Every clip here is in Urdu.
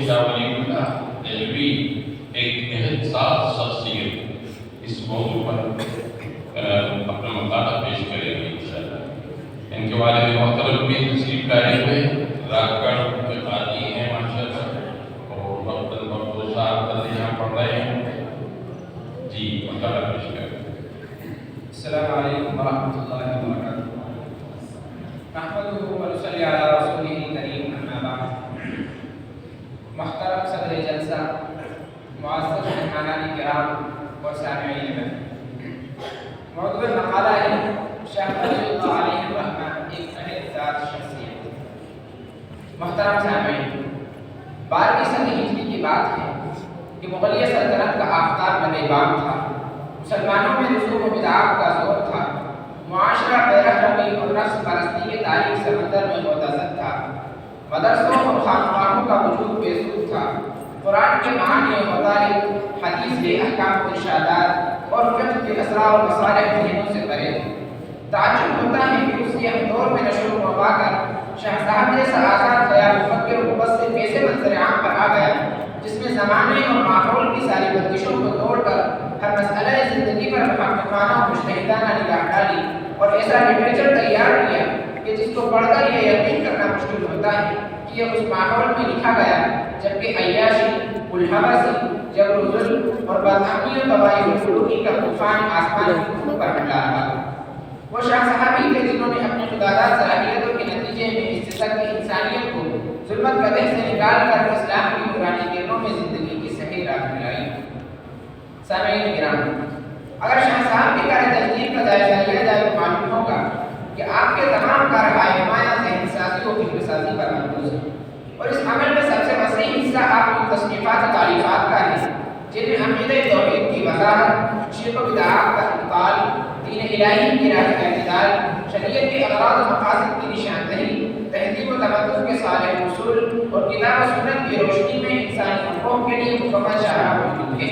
شاہ ولی اللہ دہلوی ایک نہایت صاف شخصیت اس موضوع پر اپنا مقالہ پیش کریں گے انشاءاللہ۔ ان کے والد محترم بھی تشریف لائے ہوئے راگ گڑھ کے قاضی ہیں ماشاءاللہ، اور وقتاً وقت دو سال یہاں پڑھ رہے ہیں۔ جی مقالہ پیش کریں۔ السلام علیکم ورحمۃ اللہ وبرکاتہ۔ نحمده ونصلی علی رسولہ الکریم، اما بعد۔ محترم صدر جلسہ، معزز مہمانان کرام اور سامعین میں، موضوع مقالہ ہے شاہ ولی اللہ علیہ الرحمہ ایک اہم ذات شخصیت۔ محترم سامعین، 12ویں صدی ہجری کی بات ہے کہ مغلیہ سلطنت کا آفتاب نبیبان تھا۔ مسلمانوں میں رسوم و بدعات کا زور تھا، معاشرہ بے رحمی اور نفس پرستی کے تاریک سمندر میں متضد تھا، مدرسوں اور خانقاہوں کا وجود بے سود تھا، قرآن کے معانی و مطالب، حدیث کے احکام و ارشادات اور فقہ کے اسرار و مصالح ذہنوں سے پرے تھے۔ تعجب ہوتا ہے کہ اس کے دور میں نشو و نما کر شاہ صاحب جیسا آزاد خیال مفکر و مبصر کیسے منظر عام پر آ گیا، جس میں زمانے اور ماحول کی ساری بندشوں کو توڑ کر ہر مسئلہ زندگی پر محققانہ و مجتہدانہ نگاہ ڈالی اور ایسا لٹریچر تیار کیا کہ جس کو پڑھ کر یہ یقین کرنا مشکل ہوتا ہے کہ یہ اس ماحول میں لکھا گیا جبکہ عیاشی، الحوثی، جبر و ظلم اور بدامنی و تباہی و فروغی کا طوفان آسمان کی خون پر ہنڈا رہا تھا۔ وہ شاہ صحابی تھے جنہوں نے اپنی خداداد صلاحیتوں کے نتیجے میں اس سے تک انسانیت کو ظلمت قدح سے نکال کر اسلام کی نورانی کرنوں میں زندگی کی صحیح راہ دلائی۔ سامعین کرام، اگر شاہ صاحب کی کار تجدید کا جائزہ لیا جائے تو معلوم ہوگا کہ آپ کے تمام کارروائی نمایاں ذہن سازی و فکر سازی پر مرکوز ہے، اور اس عمل میں سب سے وسیع حصہ آپ کی تصنیفات و تعلیفات کا ہے جن میں عقیدہ توحید کی وضاحت، شرک و بدعات کا انکار، دین الہی کی راہ اعتدال، شریعت کے اغراض و مقاصد کی نشاندہی، تہذیب و تمدن کے صالح اصول اور کتاب و سنت کی روشنی میں انسانی حقوق کے لیے مکمل شرح موجود ہے۔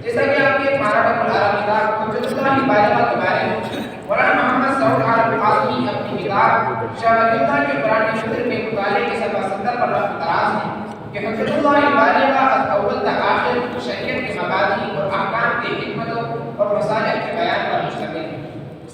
جیسا کہ آپ کے مارکت العرب کتاب حجت اللہ بالغہ کے بارے میں مولانا محمد سعود عارف قاسمی اپنی کتاب شاہ ولی اللہ کے قرآن شریف کے مطالعے کے صفحہ 70 پر اعتراض ہے کہ حجت اللہ بالغہ از اول تا آخر شریعت کے مبادی اور احکام کی حکمتوں اور مصالح کے بیان پر مشتمل ہے،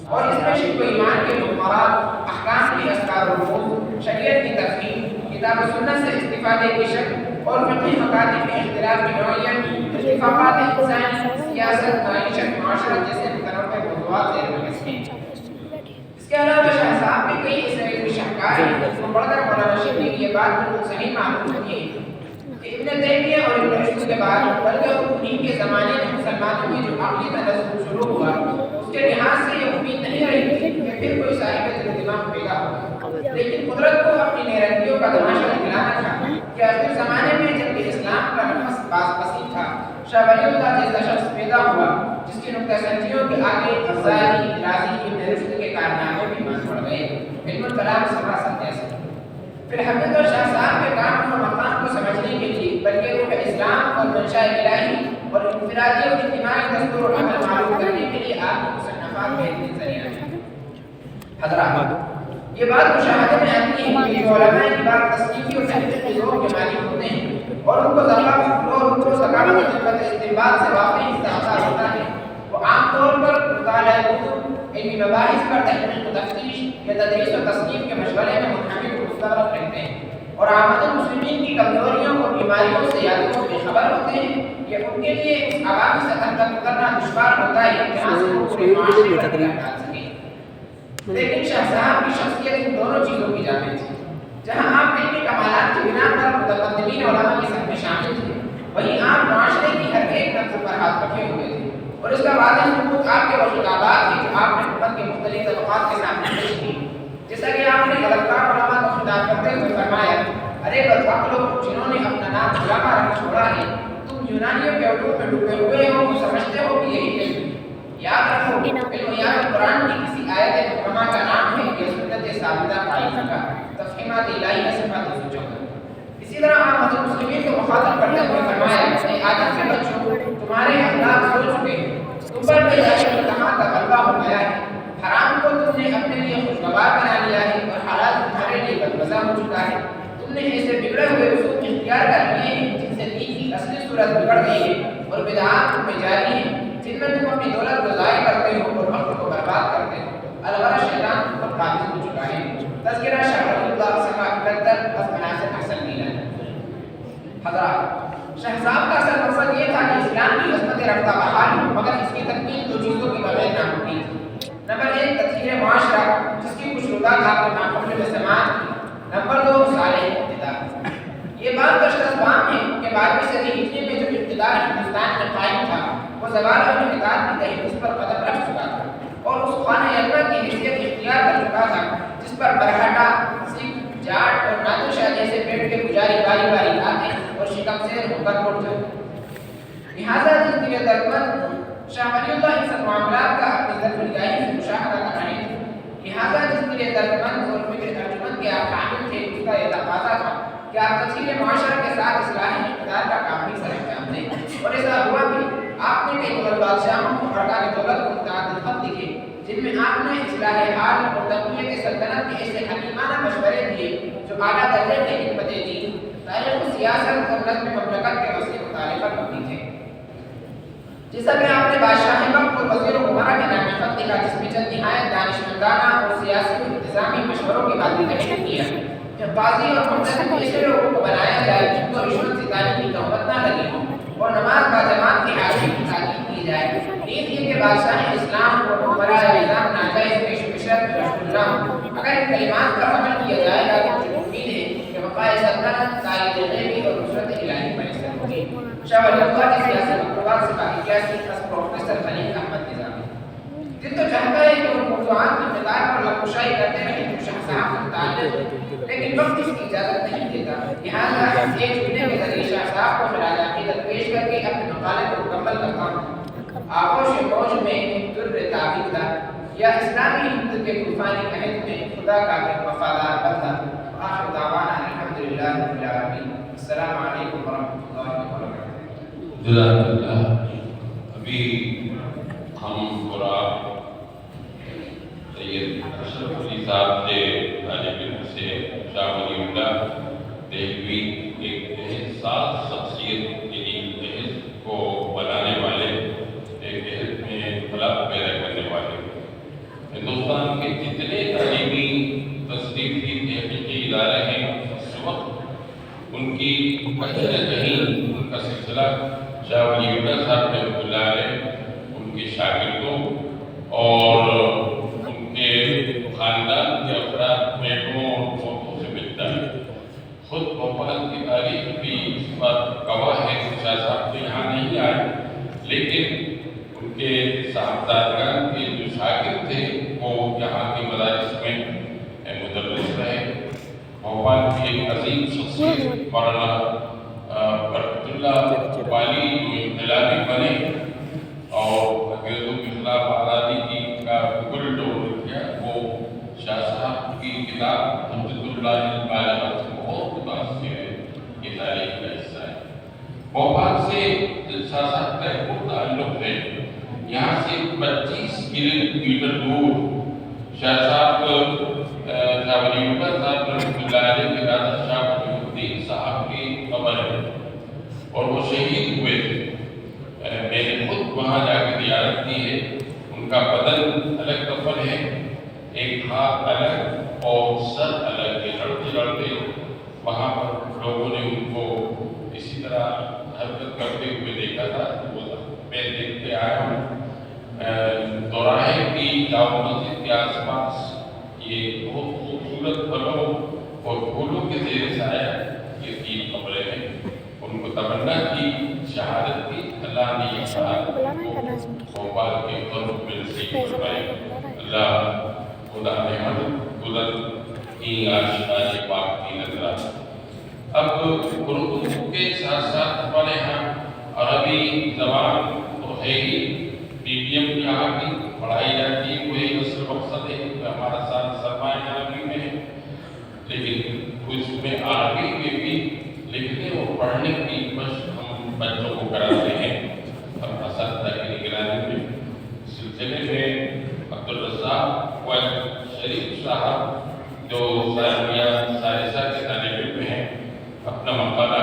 اور اس میں شرک و ایمان کے مقررات، احکام کی اذکار و رموز، شریعت کی تفہیم، کتاب و سنت سے استفادے کی شکل اور فقہی مکاتب میں اختلاف کی نوعیت، اتفاقات انسانی، سیاست، معیشت، معاشرت جیسے متنوع موضوعات زیر بحث ہیں۔ اس کے علاوہ شاہ صاحب کے کئی ایسے علمی شاہکار ہیں جس کو پڑھ کر مولانا شفیع کی یہ بات بالکل صحیح معلوم ہوتی ہے کہ ابن تیمیہ اور ابن رشد کے بعد بلکہ انہیں کے زمانے میں مسلمانوں میں جو عقلی تنزل شروع ہوا اس کے لحاظ سے یہ امید نہیں رہی کہ پھر کوئی صاحب دل و دماغ پیدا ہوگا، لیکن قدرت کو اپنی نیرنگیوں کا تماشا دکھلانا تھا کہ آخر زمانے میں جب کہ اسلام کا نفس باز پسند تھا، شاہ ولی اللہ جیسا شخص پیدا ہوا جس کی نقطہ سنجیوں کے آگے غزالی، رازی، ابن رشد کے کارنامے بھی مان پڑ گئے، علم الکلام سمراست جیسے۔ پھر حقیقت شاہ صاحب کے کام اور مقام کو سمجھنے کے لیے بلکہ روح اسلام اور منشاء الہی اور انفرادی اور اجتماعی دستور و عمل معلوم کرنے کے لیے آپ کی مصنفات بہترین ذریعہ ہیں۔ حضرات، یہ بات مشاہدے میں آتی ہے کہ جو علماء کی بات تصنیفی اور تحقیق کے ذوق کے مالک ہوتے ہیں اور ان کو ثقافت و خدمت استنباط سے واقعی استحصال ہوتا ہے، وہ عام طور پر مطالعہ کتب، علمی مباحث پر تحقیق و تفتیش یا تدریس و تصنیف کے مشغلے میں منہمک و مستغرق رہتے ہیں، اور عامة المسلمین کی کمزوریوں اور بیماریوں سے یا تو بے خبر ہوتے ہیں یا ان کے لیے اس عوامی سطح تک اترنا دشوار ہوتا ہے جہاں سے وہ پورے معاشرے پر نگاہ ڈال سکیں۔ لیکن شاہ صاحب کی شخصیت ان دونوں چیزوں کی جانب تھی۔ جہاں آپ علمی کمالات کی بنا پر متقدمین علماء کی صف میں شامل تھے، وہیں آپ معاشرے کی ہر ایک نقطہ پر ہاتھ رکھے ہوئے تھے، اور اس کا واضح ثبوت آپ کے وہ خطابات ہیں جو آپ نے امت کے مختلف طبقات کے سامنے پیش کی۔ جیسا کہ آپ نے غلطکار علماء کو خطاب کرتے ہوئے فرمایا، ارے بدبخت لوگ جنہوں نے اپنا نام علماء رکھ چھوڑا ہے، تم یونانیوں کے علوم میں ڈوبے ہوئے ہو، سمجھتے ہو کہ یہی علم ہے۔ یاد رکھو، علم یا قرآن کی کسی آیت محکمہ کا نام ہے یا سنت ثابتہ قائمہ کا تفہیمات الہیہ صفات الوجود۔ اسی طرح آپ حضرت مسلمین کو مخاطب کرتے ہوئے فرمایا، اے آدم کے بچوں، تمہارے اخلاق سو چکے ہیں، تم پر ظاہر التماس کا غلبہ ہو گیا ہے، حرام کو تم نے اپنے لیے خوشگوار بنا لیا ہے اور حلال تمہارے لیے بدمزہ ہو چکا ہے، تم نے ایسے بگڑے ہوئے اصول اختیار کر لیے ہیں صورت بگڑ گئی ہے اور بدعات میں جاری ہے جن میں تم اپنی دولت کو ضائع کرتے ہو اور وقت کو برباد کرتے ہو۔ الغرض شیطان تم پر قابض ہو چکا ہے۔ تذکرہ شاہ ولی اللہ صفحہ 71 از مناسب احسن میلاد۔ حضرات، شاہ صاحب کا اصل مقصد یہ تھا کہ اسلام کی عظمت رفتہ بحال ہو، مگر اس کی تکمیل دو چیزوں کے بغیر ناممکن تھی۔ نمبر 1 تطہیر معاشرہ جس کی کچھ ردا تھا کہ ناقابل سماعت کی۔ نمبر 2 صالح اقتدار۔ یہ بات دشتسبان ہے کہ 12ویں صدی ہجری میں جو اقتدار ہندوستان میں قائم تھا وہ زوال اور انحطاط کی تحریک پر قدم رکھ چکا تھا اور اس خانہ یکا کی حیثیت اختیار کر چکا تھا جس پر برہٹا، سکھ، جاٹ اور نادر شاہ جیسے پیٹ کے پجاری باری باری آتے اور شکم سے ہو کر اٹھ جاتے۔ لہٰذا جس دل دردمند شاہ ولی اللہ ان سب معاملات کا اپنی ظرف نگاہی سے مشاہدہ کرنے تھے، لہٰذا جس دل دردمند اور فکر ارجمند کے آپ حامل تھے اس کا یہ تقاضا تھا کہ آپ تطہیر معاشرہ کے ساتھ اصلاح اقتدار کا کام بھی سر انجام دیں، اور ایسا ہوا بھی۔ آپ نے کئی مغل بادشاہوں اور ارکان دولت کو متعدد خط لکھے جن میں آپ نے اصلاح حال اور تقویت سلطنت کے ایسے حکیمانہ مشورے دیے جو اعلیٰ درجے کی حکمتیں دیں، تاریخ و سیاست اور نظم مملکت کے وسیع مطالعے پر مبنی تھے۔ جیسا کہ آپ نے بادشاہ وقت اور وزیر عمرہ کے نام خط لکھا جس میں چند نہایت دانشمندانہ اور سیاسی و انتظامی مشوروں کے بعد ذکر کیا کہ قاضی اور محتسب ایسے لوگوں کو بنایا جائے جن کو رشوت ستانی کی تہمت نہ لگی ہو اور نماز باجماعت کی حاضری کی تاکید کی جائے۔ نیز یہ کہ بادشاہ اسلام اور عمراء نظام ناجائز پیش و پشت رشوت نہ ہو۔ اگر ان کلمات پر عمل کیا جائے گا تو مجھے امید ہے کہ بقائے سلطنت تائید غیبی اور نصرت الہی میسر ہوگی۔ شاہ ولی اللہ کی سیاسی مکتوبات سے باقی کیسی از پروفیسر خلیل احمد نظامی۔ دل تو چاہتا ہے کہ وہ موضوعات کی مقدار پر لغوشائی کرتے رہیں جو شاہ صاحب سے متعلق ہے، لیکن وقت اس کی اجازت نہیں دیتا، لہٰذا اس ایک جملے کے ذریعے شاہ صاحب کو خراج عقیدت پیش کر کے اپنے مقالے کو مکمل کرتا ہوں۔ آغوش موج میں در تعبیر یا اسلامی ہند کے طوفانی عہد میں خدا کا ایک وفادار بندہ۔ آخر دعوانا الحمدللہ رب العالمین۔ السلام علیکم ورحمۃ اللہ وبرکاتہ۔ جزاک اللہ۔ ابھی ہم اور آپ سید اشرف علی صاحب سے طالب علم سے شاہ ولی اللہ دہلوی ایک احساس شخصیت یعنی جہیز کو بنانے والے ایک جہیز میں خلاف پیدا کرنے والے ہندوستان کے جتنے تعلیمی تصنیفی تحقیقی ادارے ہیں اس وقت ان کی کہیں نہ کہیں ان کا سلسلہ شاہ ولی اللہ صاحب رحمۃ اللہ علیہ ان کے شاگردوں اور ان کے خاندان کے افراد محکموں اور قوتوں سے ملتا ہے۔ خود بھوپال کی تاریخ بھی اس بات گواہ ہے کہ شاہ صاحب تو یہاں نہیں آئے، لیکن ان کے صاحبزادگان کے جو شاگرد تھے وہ یہاں کے مدارس میں مدرس رہے۔ بھوپال کی ایک عظیم شخصیت مولانا برکت اللہ والی جو انقلابی بنے اور انگریزوں کے خلاف آزادی کی کا گل ڈول کیا، وہ شاہ صاحب کی کتاب حجت اللہ البالغہ سے بہت متاثر ہے، یہ تاریخ کا حصہ ہے۔ بھوپال سے شاہ صاحب کا ایک بہت تعلق ہے، یہاں سے 25 کلومیٹر دور شاہ صاحب شاہ ولی اللہ صاحب رحمۃ اللہ علیہ کے دادا شاہ ولی الدین صاحب کی قبر ہے اور وہ شہید ہوئے تھے۔ میں نے خود وہاں جا کے زیارت کی ہے، ان کا بدن الگ کفن ہے، ایک ہاتھ الگ اور سر الگ ہے، لڑتے لڑتے وہاں پر لوگوں نے ان کو اسی طرح حرکت کرتے ہوئے دیکھا تھا۔ وہ میں دیکھتے آیا ہوں دوراہے کی جامع مسجد کے آس پاس یہ بہت خوبصورت پھلوں اور پھولوں کے زیر سایہ یہ 3 قبریں ہیں۔ ان کو تمنا کی، شہادت کی، اللہ نے یہ شہادت بھوپال کے قرب میں نصیب فرمائے۔ اللہ خدا نعمت قدرت کی آشیانِ پاک کی نظر۔ اب اردو کے ساتھ ساتھ ہمارے یہاں عربی زبان تو ہے ہی، میڈیم یہاں کی پڑھائی جاتی ہے، وہی اصل مقصد ہے کہ ہمارا ساتھ سرمایہ عربی میں ہے، لیکن اس میں عربی میں بھی لکھنے اور پڑھنے کی مشق ہم بچوں کو کراتے ہیں ہم اساتذہ کی نگرانی میں۔ سلسلے میں عبدالرزاق شریف صاحب جو ثانویہ ثالثہ کے طالب علم ہیں اپنا مقالہ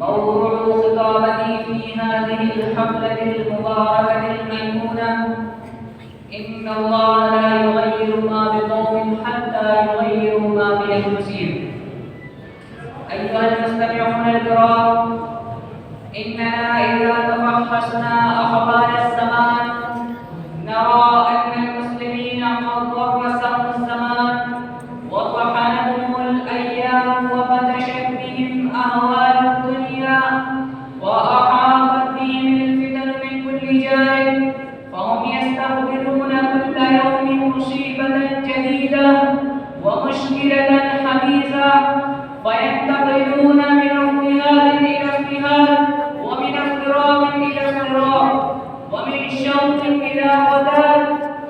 موضوع خطابتي في هذه الحفلة المباركة الميمونة: إن الله لا يغير ما بقوم حتى يغيروا ما بأنفسهم. أيها المستمعون الكرام، إننا إذا تفحصنا أخبار الزمان نرى أن المسلمين قد ضرسهم الزمان وطحنهم الأيام وبطشت بهم أهوال الدنيا وأحاطت بهم الفتن من كل جانب، فهم يستقبلون كل يوم مصيبة جديدة ومشكلة حديثة، فينتقلون من اضطهاد إلى اضطهاد ومن اضطراب إلى اضطراب ومن شوق إلى قتال،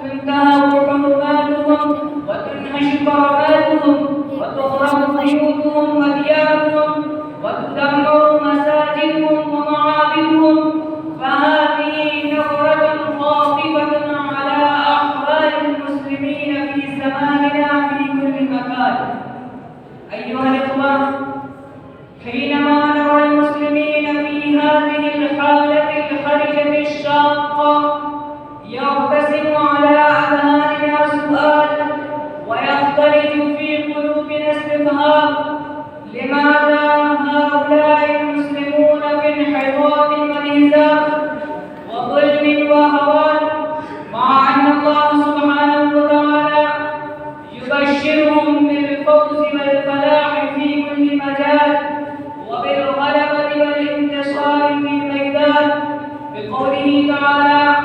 تنتهك حرماتهم وتنهش كراماتهم وتخرب بيوتهم وديارهم وتدمر مساجدهم ومعابدهم. فهذه نظرة خاطفة على أحوال المسلمين في زماننا في كل مكان. أيها الإخوة، حينما نرى المسلمين في هذه الحالة الحرجة الشاقة يرتسم على أذهاننا سؤال ويختلج في قلوبنا استفهام: لماذا هؤلاء المسلمون في انحطاط وانهزام وظلم وهوان، مع أن الله سبحانه وتعالى يبشرهم بالفوز والفلاح في كل مجال وبالغلبة والانتصار في الميدان، بقوله تعالى: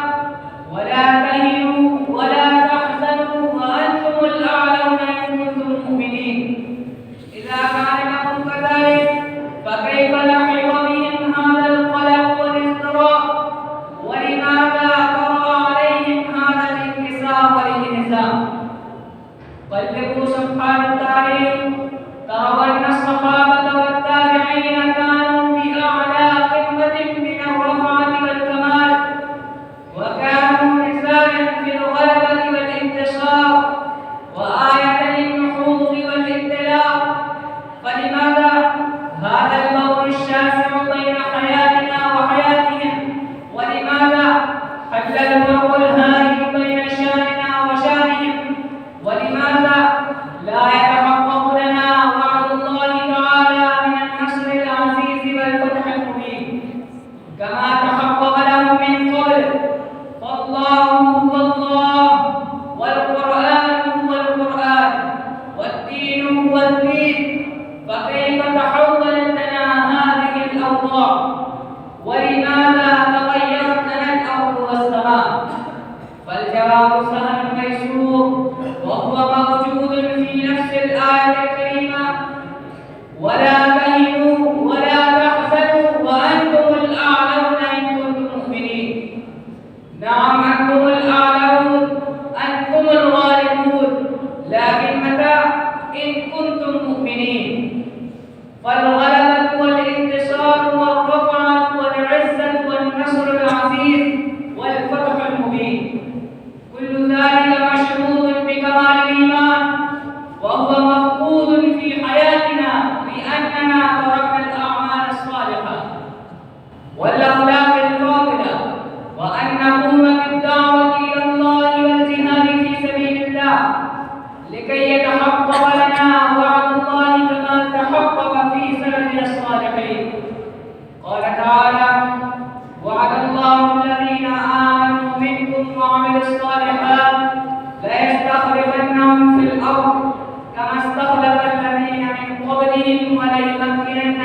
ولا تهنوا ولا تحزنوا وأنتم الأعلون إن كنتم مؤمنين. إذا كان لهم كذلك فكيف لحق بهم هذا القلق والاضطراب؟ ولماذا طرأ عليهم هذا الانكسار والانهزام؟ قلبوا سبحان التاريخ تروا أن الصحابة والتابعين كانوا بأعلى قمة من الرفعة والكمال، وكانوا مثالا في الغلبة والانتصار وآية للنحوظ والابتلاء. فلماذا هذا البور الشاسع بين حياتنا وحياتهم؟ ولماذا حل الفرق الهائل بين شاننا وشانهم؟ ولماذا لا يتحقق لنا وعد الله تعالى من النصر العزيز والفتح المبين كما تحقق لهم من قبل؟ فالله هو الله والقرآن هو القرآن والدين هو الدين، فكيف تحولت لنا هذه الأوضاع؟ ولماذا تغيرت لنا الأرض والسماء؟ فالجواب سهل ميسور وهو موجود في نفس الآية الكريمة: ولا تهنوا ولا تحزنوا وأنتم الأعلون إن كنتم مؤمنين. نعم، أنتم الأعلون، أنتم الغالبون، لكن متى؟ إن كنتم مؤمنين. فالغلبة والانتصار والرفعة والعزة والنصر العزيز والفتح المبين كل ذلك مشروط بكمال الإيمان، وهو مفقود في حياتنا لأننا تركنا الأعمال الصالحة والأخلاق الفاضلة، وأن نقوم بالدعوة إلى الله والجهاد في سبيل الله لكي يتحقق لنا وعد الله كما تحقق في سلفنا الصالحين. قال تعالى: وعد الله الذين آمنوا منكم وعملوا الصالحات ليستخلفنهم في الأرض كما استخلف الذين من قبلهم وليمكنن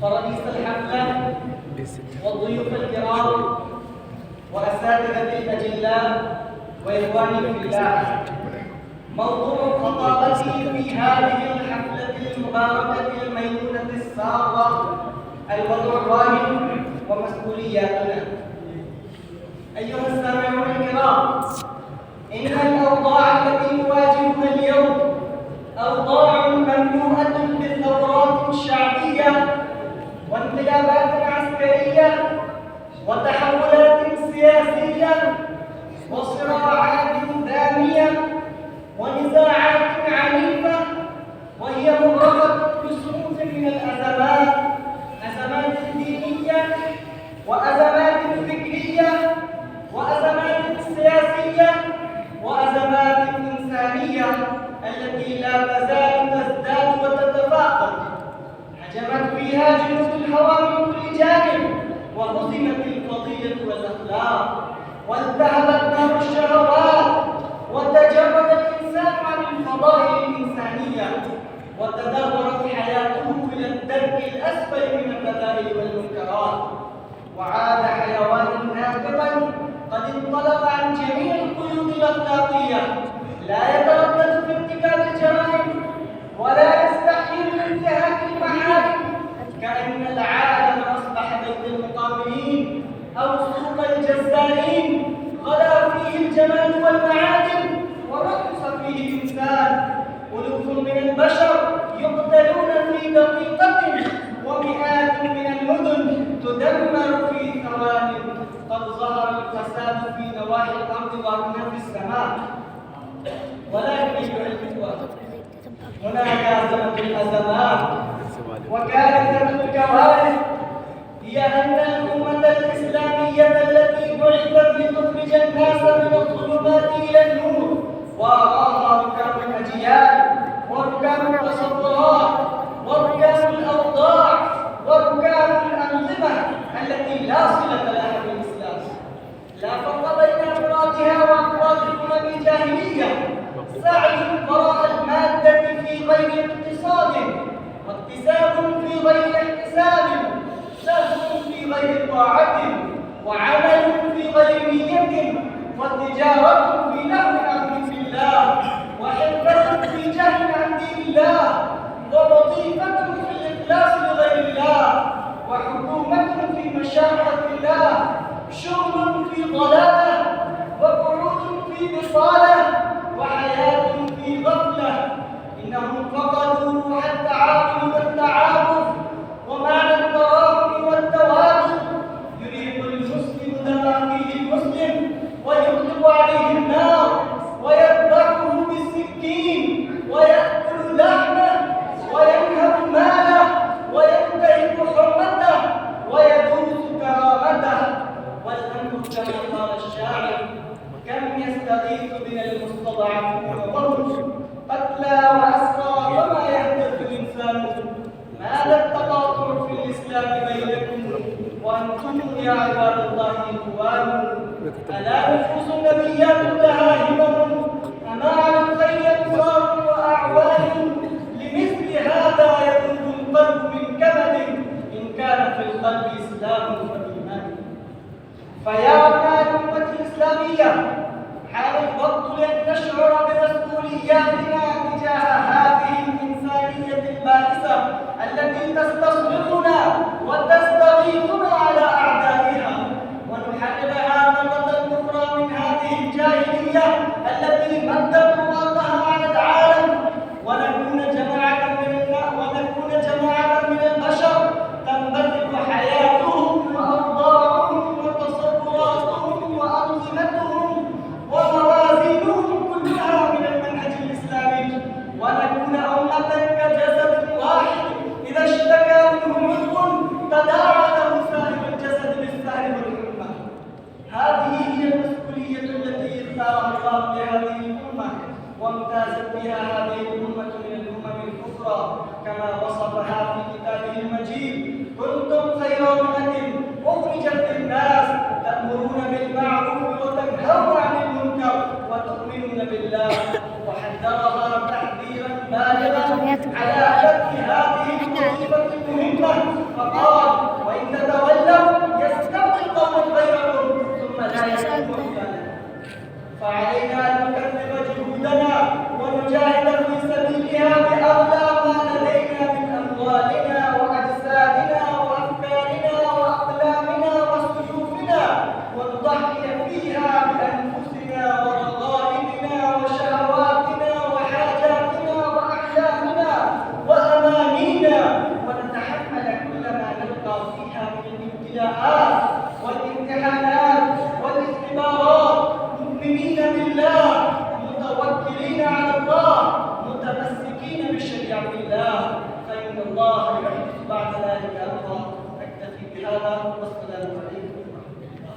فرئيس الحفلة والضيوف الكرام وأساتذة الأجلاء وإخواني في الله، موضوع خطابتي في هذه الحفلة المباركة الميمونة السارة الوضع الراهن ومسؤولياتنا. أيها السامعون الكرام، إن الأوضاع التي نواجهها اليوم أوضاع مملوءة بالثورات الشعبية وانقلابات عسكرية وتحولات سياسية وصراعات دامية ونزاعات عنيفة، وهي مغرقة بصنوف من الأزمات، أزمات دينية وأزمات فكرية وأزمات سياسية وأزمات إنسانية التي لا تزال تزداد وتتفاقم. هجمت فيها جنود الهوى من كل جانب، وهزمت الفضيلة والأخلاق، والتهبت نار الشهوات، وتجرد الإنسان عن الفضائل الإنسانية، وتدهورت حياته إلى الدرك الأسفل من الرذائل والمنكرات، وعاد حيوانا ناطقا قد انطلق عن جميع القيود الأخلاقية، لا يتردد في ارتكاب الجرائم ولا يستحيل من انتهاك المحارم، كأن العالم أصبح بيت المقاولين أو سوق الجزارين، غلا فيه الجمال والمعادن ورخص فيه الإنسان. ألوف من البشر يقتلون في دقيقة، ومئات من المدن تدمر في ثوان. قد ظهر الفساد في نواحي الأرض وهنا في السماء. ولكن أيها الإخوة، هناك أزمة الأزمات وكارثة الكوارث، هي أن الأمة الإسلامية التي بعثت لتخرج الناس من الظلمات إلى النور، وراها ركام الأجيال وركام التصورات وركام الأوضاع وركام الأنظمة التي لا صلة لها بالإسلام. لا فرق بين أفرادها وأفراد الأمم الجاهلية. سعي وراء المادة في غير اقتصاد، واكتساب في غير احتساب، سهو في غير طاعة، وعمل في غير نية، وتجارة في لهو عن ذكر الله، وحرفة في جهل عن دين الله، ووظيفة في الإخلاص لغير الله، وحكومة في مشاقة الله، شغل في ضلالة، وقعود في بصالة، وحياة في غفلة. إنهم فقدوا روح التعاون والتعاطف ومعنى التراحم والتوادد. يريد المسلم تلاقيه المسلم ويطلب والمستضعفون وهم قتلى وأسرى فما يحدث الإنسان. ماذا التقاطع في الإسلام بينكم وأنتم يا عباد الله إخوان؟ ألا نفوس النبيات لها همم أما على الخير أبصار وأعوان؟ لمثل هذا يذوب القلب من كبد إن كان في القلب إسلام وإيمان. فيا أبناء الأمة الإسلامية، حان الوقت لأن نشعر بمسؤولياتنا تجاه هذه الإنسانية البائسة التي تستصرخنا وتستغيثنا على أعدائها، ونحررها مرة أخرى من هذه الجاهلية التي مدت رواقها على العالم، ونكون جماعة من البشر تنبثق حياتهم وأوضاعهم وتصوراتهم وأنظمتهم وموازينهم كلها من المنهج الإسلامي، ونكون أمة كجسد واحد إذا اشتكى منه عضو تداعى له سائر الجسد بالسهر والحمى. هذه هي المسؤولية التي اختارها الله لهذه الأمة، وامتازت بها هذه الأمة من الأمم الأخرى كما وصفها في كتابه المجيد: كنتم خير أمة أخرجت للناس تأمرون بالمعروف وتنهون عن المنكر وتؤمنون بالله. وحذرها تحذيرا بالغا على أدب هذه الوظيفة المهمة، فقال: وإن تتولوا يستبدل قوما غيركم ثم لا يكونوا أمثالكم. فعلينا أن نكثف جهودنا ونجاهد في سبيلها بأغلى ما لدينا من أموالنا وأجسادنا وأفكارنا وأقلامنا وسيوفنا، ونضحي فيها بأنفسنا ورغائبنا وشهواتنا وحاجاتنا وأحلامنا وأمانينا، ونتحمل كل ما نلقى فيها من الابتلاءات والامتحانات والاختبارات، مؤمنين بالله متوكلين على الله متمسكين بشريعة الله، فإن الله يحدث بعد ذلك أمرا. أكتفي بهذا والسلام عليكم ورحمة الله.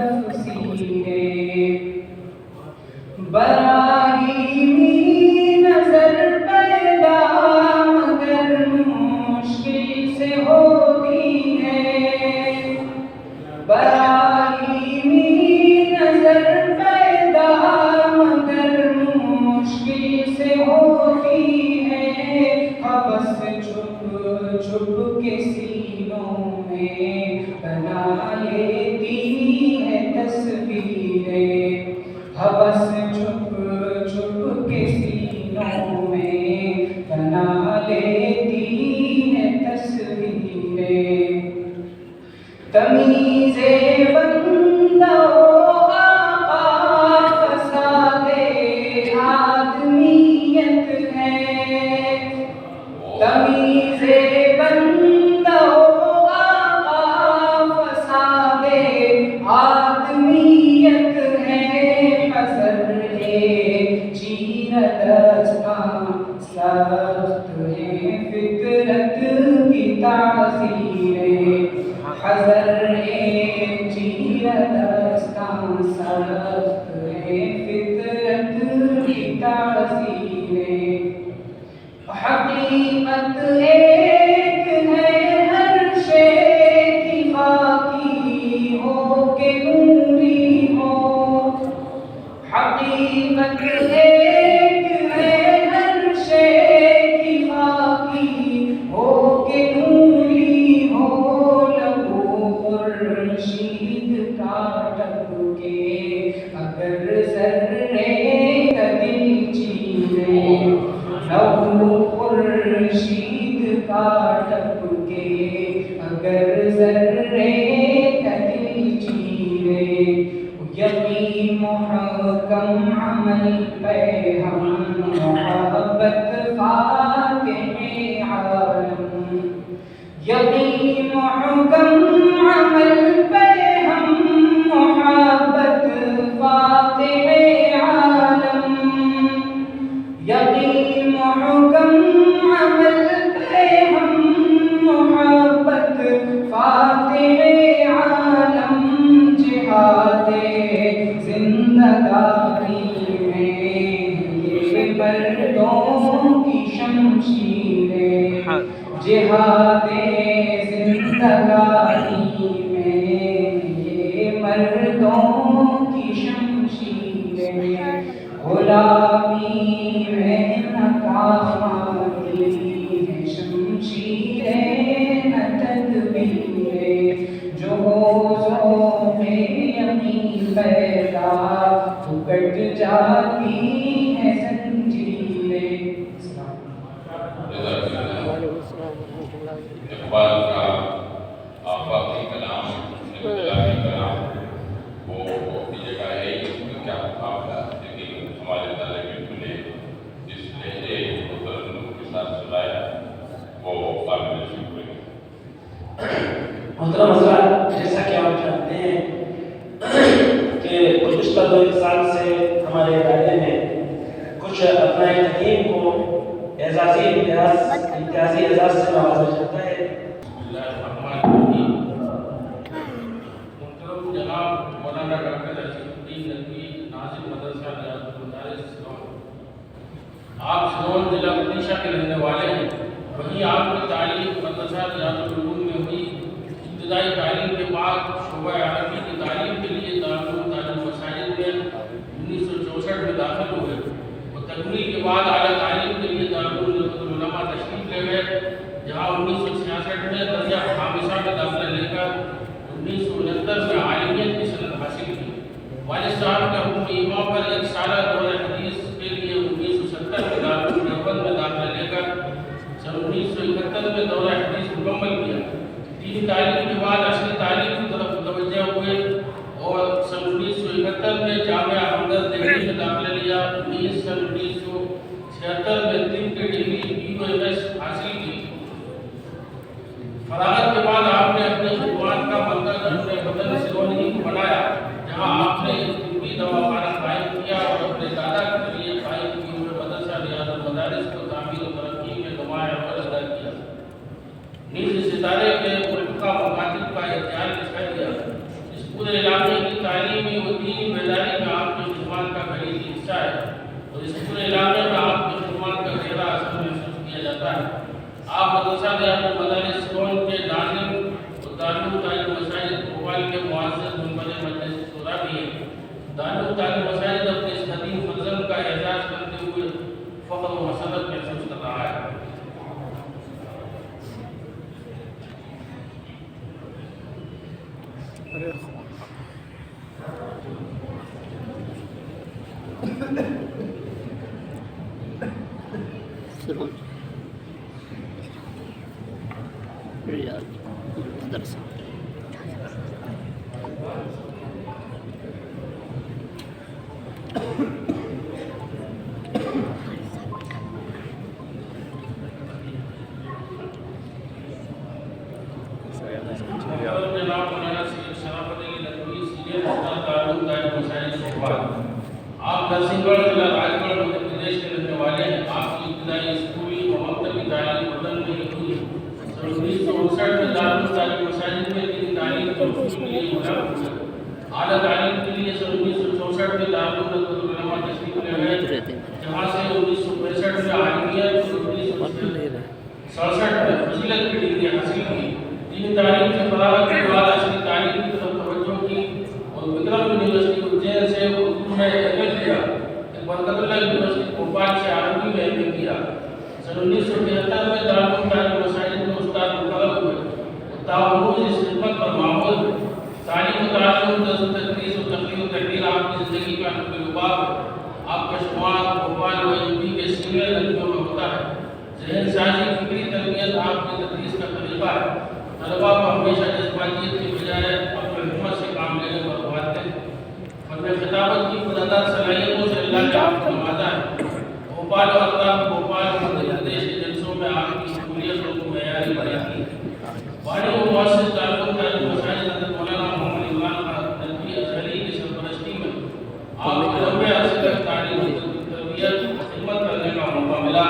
تفسیریں براہیمی نظر پیدا مگر مشکل سے ہوتی ہے براہیمی نظر پیدا مگر مشکل سے ہوتی ہے حوث چھپ چھپ کے سینوں میں بنا لیتی ہے تصویریں حوث چھپ چھپ کے سینوں میں بنا لیتی ہے تصویریں تمیز بندہ و آقا فساد آدمیت ہے تمیز بندہ و آقا فساد آدمیت ہے حذر چیر دستاں سخت ہے فطرت کی تعزیریں حذر چیر دستاں سخت ہے فطرت کی تعزیریں حقیقت ایک ہے ہر شے کی باقی ہو کہ نوری ہو حقیقت ایک ہے ہر شے کی باقی ہو کہ نوری ہو لہو خورشید کا ٹپکے اگر ذرے کا دل چیرے لہو خورشید کا ٹپکے اگر ذرے کا دل چیرے یقین محکم عمل پہ ہم محبت فاتح عالم یقین محکم عمل پہ ہم محبت فاتح عالم یقین محکم عمل پہ ہم محبت فاتح عالم جہاد زندگانی میں یہ مردوں کی شمشیریں جہاد زندگانی میں یہ مردوں کی شمشیریں غلامی میں ناکام آتی ہے شمشیریں نہ تدبیریں جو حوضوں میں یقین پیدا تو کٹ جاتی ہے زنجیریں اقبال کا آفاقی کلام انقلابی کلام وہ اپنی جگہ ہے اس میں کیا مقابلہ لیکن ہمارے طالب علم نے جس لہجے و ترنم کے ساتھ سنایا وہ قابل شکر ہے محترم حضرات جیسا کہ آپ جانتے ہیں کہ گزشتہ 2 سال سے ہمارے ادارے میں کچھ اپنا تقیم کو اعزازی امتیازی اعزاز سے نوازا جاتا ہے محترم جناب مولانا ڈاکٹر رشید الدین ندوی ناظم مدرسہ ریاض المدارس سلون آپ سلون ضلع اڈیشہ کے رہنے والے ہیں وہیں آپ کی تعلیم مدرسہ ریاض العلوم میں ہوئی ابتدائی تعلیم کے بعد شعبہ عربی کی تعلیم کے لیے دارالعلوم تعلیم مساجد میں 1964 میں داخل ہوئے اور تکمیل کے بعد اعلیٰ تعلیم کے لیے دارالعلوم علماء تشریف لے گئے جہاں 1966 میں درجہ خامسہ میں داخلہ لے کر 1969 میں عالمیت کی سند حاصل کی والد صاحب کے حکم ایما پر 1 سالہ دورہ حدیث کے لیے 1970 میں دارالعلوم دیوبند میں داخلہ لے کر سن 1971 میں دورہ حدیث مکمل کیا دینی تعلیم کے بعد اصلی تعلیم کی طرف متوجہ ہوئے اور سن 1971 میں جامعہ ہمدرد دہلی میں داخلہ لیا 1976 میں طب کی ڈگری BOMS حاصل کی فراغت کے بعد آپ نے اپنے خدمات کا مرکز اپنے وطن سلون ہی کو بنایا جہاں آپ نے طبی دواخانہ قائم کیا اور اپنے دادا کے ذریعے قائم کی ہوئے مدرسہ ریاض المدارس کو تعمیر و ترقی میں نمایاں اول ادا کیا نیز ستارے کے ملک کا مکاتب کا اختیار دکھا دیا اس پورے علاقے کی آپ مدرسہ مدارس کون کے ناظم اور دارالعلوم تعلیم مساجد بھوپال کے معزز منبر مجلس شورا بھی ہیں۔ دارالعلوم تعلیم مساجد اپنے اس قدیم فضل کا اعزاز کرتے ہوئے فخر و مسرت محسوس کر رہا ہے۔ جناب مولانا سید شرافت علی ندوی سینئر استاد دارالعلوم تعلیم مساجد بھوپال، آپ نرسنگ گڑھ ضلع راج گڑھ مدھیہ پردیش کے رہنے والے ہیں۔ آپ کی ابتدائی اسکولی اور مکتبی تعلیم وطن میں ہی ہوئی۔ 1959 میں دارالعلوم تعلیم مساجد میں دینی تعلیم کے حصول کے لیے ملحق ہوئے۔ اعلیٰ تعلیم کے لیے 1964 میں دارالعلوم ندوۃ العلماء تشریف لے گئے، جہاں سے 1965 میں عالمیت اور 1967 میں فضیلت کی ڈگری حاصل کی۔ دینی تعلیم سے فراغت کے بعد اصلی تعلیم کی طرف توجہ کی اور وکرم یونیورسٹی اجین سے اردو میں ایم اے کیا، برکت اللہ یونیورسٹی بھوپال سے عربی میں ایم اے کیا۔ 1973 میں دارالعلوم تعلیم مساجد میں استاد مقرر ہوئے۔ تاہم اس خدمت پر معمول تعلیم و تعلم، درس و تدریس و تقریر و تحریر آپ کی زندگی کا نقل لباب، آپ کا شمار بھوپال و ایم پی کے سینئر ندیوں میں ہوتا ہے۔ ذہن سازی، فکری تربیت آپ کی تدریس کا طریقہ ہے۔ طلباء کو ہمیشہ جذباتیت کی بجائے اپنے ہمت سے کام لینے کو اخواتے ہیں۔ فن خطابت کی بلندر صلاحیتوں سے اللہ نے آپ کو نوازا ہے۔ بھوپال اور اطراف بھوپال مدھیہ پردیش کے جلسوں میں آپ کی شمولیتوں کو معیاری بناتی ہے۔ بانی و مؤسس دارالعلوم تعلیم مساجد حضرت مولانا محمد عمران خان ندوی ازہری کی سرپرستی میں آپ کو لمبے عرصے تک تعلیم و تربیت خدمت کرنے کا موقع ملا،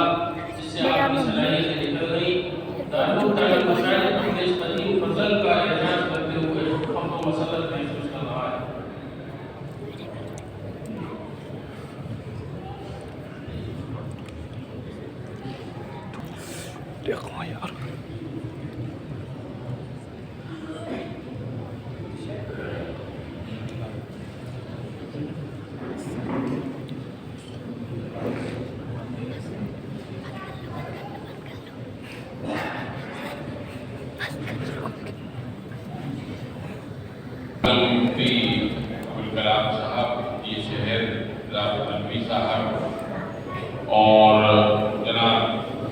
جس سے آپ کی صلاحیتیں نکل گئیں۔ دارالعلوم تعلیم مساجد اپنے اس قدیم فضل کا اعزاز کرتے ہوئے فخر و مسرت محسوس کر رہا ہے۔ مفتی ابوالکلام صاحب، یہ شہر رافت الوی صاحب اور جناب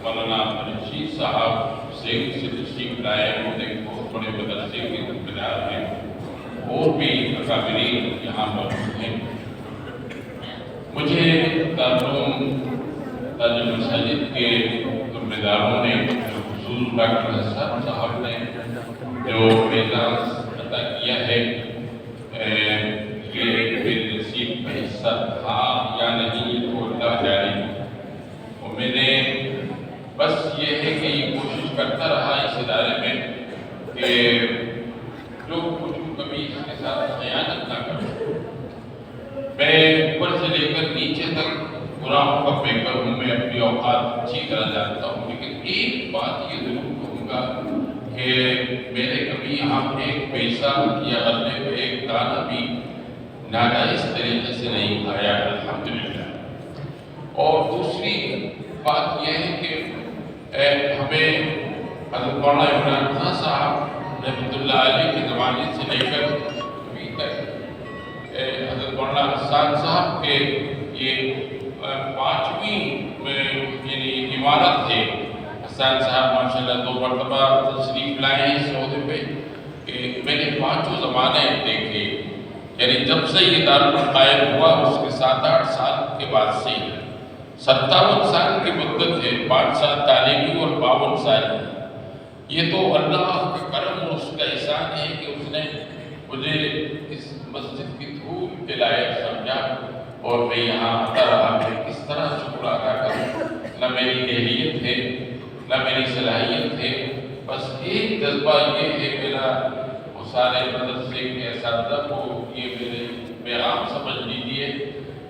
مولانا رشید صاحب سنگھ سے تشریف لائے، وہ ایک بہت بڑے مدرسے کے ذمہ ہیں، اور بھی اکابرین یہاں موجود ہیں۔ مجھے دارالعلوم تعلیم مساجد کے ذمہ داروں نے، خصوص ڈاکٹر حسن صاحب نے جو اعزاز عطا کیا ہے کہ میرے نصیب کا حصہ تھا یا نہیں یہ تو اللہ جانے، اور میں نے بس یہ ہے کہ یہ کوشش کرتا رہا اس ادارے میں کہ جو کچھ کبھی اس کے ساتھ خیانت نہ کروں۔ میں اوپر سے لے کر نیچے تک گناہوں کا پیکر ہوں، میں اپنی اوقات اچھی طرح جانتا ہوں، لیکن ایک بات یہ ضرور کہوں گا کہ میرے کبھی یہاں ایک پیسہ یا غلے پہ ایک دانہ بھی ناجائز طریقے سے نہیں کھایا، الحمدللہ۔ اور دوسری بات یہ ہے کہ ہمیں حضرت مولانا عمران خان صاحب رحمۃ اللہ علیہ کے زمانے سے لے کر ابھی تک حضرت مولانا حسان صاحب کے یہ 5ویں یعنی عمارت ہے۔ حسان صاحب ماشاءاللہ 2 مرتبہ تشریف لائے ہیں اس عہدے پہ کہ میں نے 5 زمانے دیکھے، یعنی جب سے یہ دارالعلوم قائم ہوا اس کے 7-8 سال کے بعد سے 57 سال کی مدت ہے، 5 سال تعلیمی اور 52 سال ہے۔ یہ تو اللہ کا کرم اور اس کا احسان ہے کہ اس نے مجھے اس مسجد کی دھول کے لائق سمجھا اور میں یہاں آتا رہا۔ میں کس طرح شکر ادا کروں، نہ میری اہلیت ہے نہ میری صلاحیت ہے، بس ایک جذبہ یہ ہے میرا، وہ سارے مدرسے کے اساتذہ کو یہ میرے پیغام سمجھ لیجیے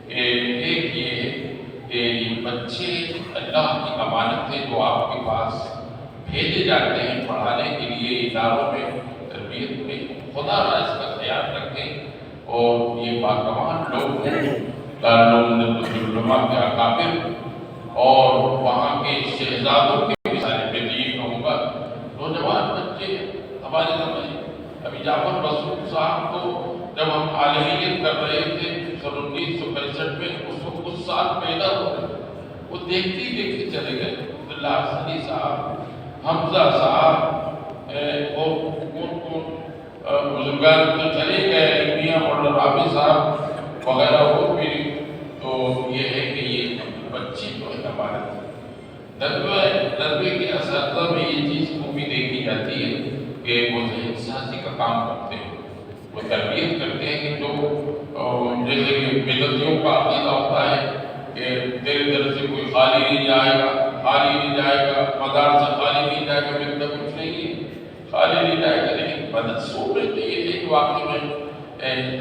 کہ ایک یہ ہے کہ یہ بچے اللہ کی امانت ہے جو آپ کے پاس بھیجے جاتے ہیں پڑھانے کے لیے اداروں میں، تربیت میں، خدا نہ اس کا خیال رکھیں اور یہ باکمال لوگ ہیں، دارالعلومات کے اکابر اور وہاں کے شہزادوں کے بھی سارے بے یہ کہوں گا نوجوان بچے ہمارے سمجھ ابھی جعفر رسول صاحب کو جب ہم عالمیت کر رہے تھے سن 1965 میں، اس وقت کچھ سال پیدا ہو گئے، وہ دیکھتے ہی دیکھتے چلے گئے۔ عبداللہ حسنی صاحب، حمزہ صاحب اور بزرگان تو چلے گئے، میاں مولانا رابی صاحب وغیرہ اور بھی، تو یہ ہے کہ یہ بچے جو ہے ہمارے نظمے کے اساتذہ میں یہ چیز خوبی دیکھی جاتی ہے کہ وہ ذہن سازی کا کام کرتے ہیں، وہ تربیت کرتے ہیں کہ جو جیسے کہ بدعتیوں کا عقیدہ ہوتا ہے کہ تیرے در سے کوئی خالی نہیں جائے گا، خالی نہیں جائے گا، مدار سے خالی نہیں جائے گا، میرے کچھ نہیں ہے، خالی نہیں جائے گا، لیکن بدسوں میں تو یہ ایک واقعہ میں